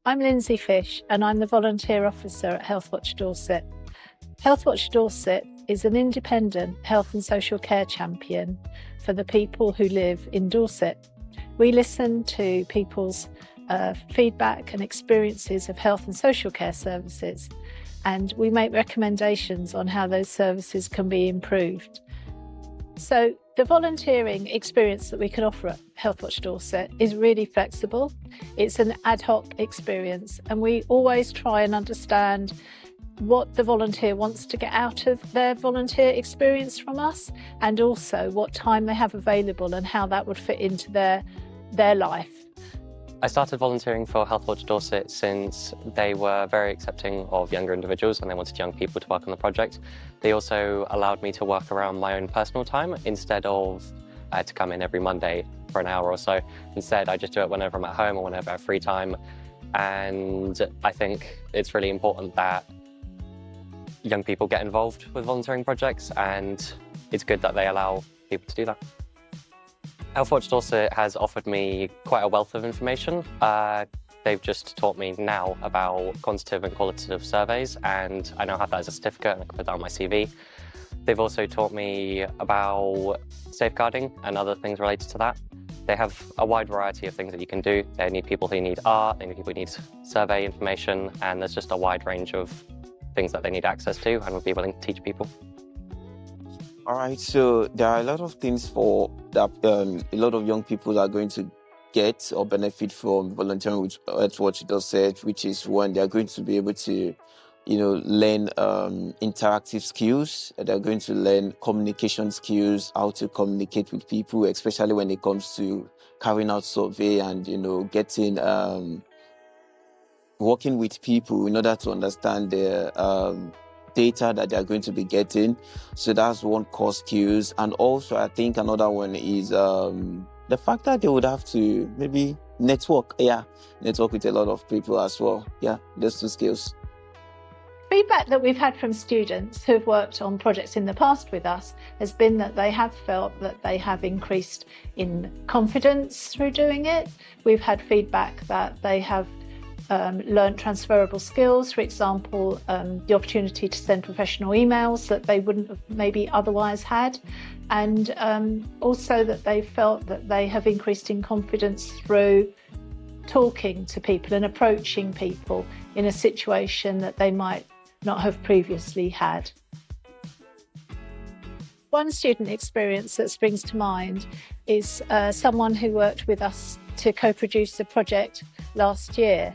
I'm Lindsay Fish and I'm the Volunteer Officer at Healthwatch Dorset. Healthwatch Dorset is an independent health and social care champion for the people who live in Dorset. We listen to people's feedback and experiences of health and social care services, and we make recommendations on how those services can be improved. So the volunteering experience that we can offer at Healthwatch Dorset is really flexible. It's an ad hoc experience, and we always try and understand what the volunteer wants to get out of their volunteer experience from us, and also what time they have available and how that would fit into their life. I started volunteering for Healthwatch Dorset since they were very accepting of younger individuals and they wanted young people to work on the project. They also allowed me to work around my own personal time instead of I had to come in every Monday for an hour or so. Instead, I just do it whenever I'm at home or whenever I have free time. And I think it's really important that young people get involved with volunteering projects, and it's good that they allow people to do that. Healthwatch Dorset has offered me quite a wealth of information. They've just taught me now about quantitative and qualitative surveys, and I now have that as a certificate and I can put that on my CV. They've also taught me about safeguarding and other things related to that. They have a wide variety of things that you can do. They need people who need art, they need people who need survey information, and there's just a wide range of things that they need access to and would be willing to teach people. All right, so there are a lot of things for that a lot of young people are going to get or benefit from volunteering with Healthwatch Dorset, which is when they are going to be able to, learn interactive skills. They're going to learn communication skills, how to communicate with people, especially when it comes to carrying out survey and getting working with people in order to understand their data that they're going to be getting. So that's one core skills. And also I think another one is the fact that they would have to maybe network with a lot of people as well. Yeah, those two skills. Feedback that we've had from students who've worked on projects in the past with us has been that they have felt that they have increased in confidence through doing it. We've had feedback that they have learned transferable skills, for example, the opportunity to send professional emails that they wouldn't have maybe otherwise had, and also that they felt that they have increased in confidence through talking to people and approaching people in a situation that they might not have previously had. One student experience that springs to mind is someone who worked with us to co-produce a project last year.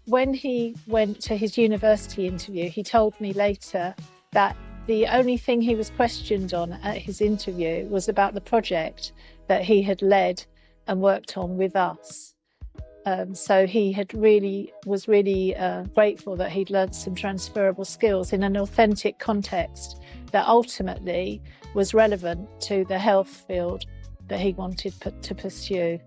When he went to his university interview, he told me later that the only thing he was questioned on at his interview was about the project that he had led and worked on with us. So he was really grateful that he'd learnt some transferable skills in an authentic context that ultimately was relevant to the health field that he wanted to pursue.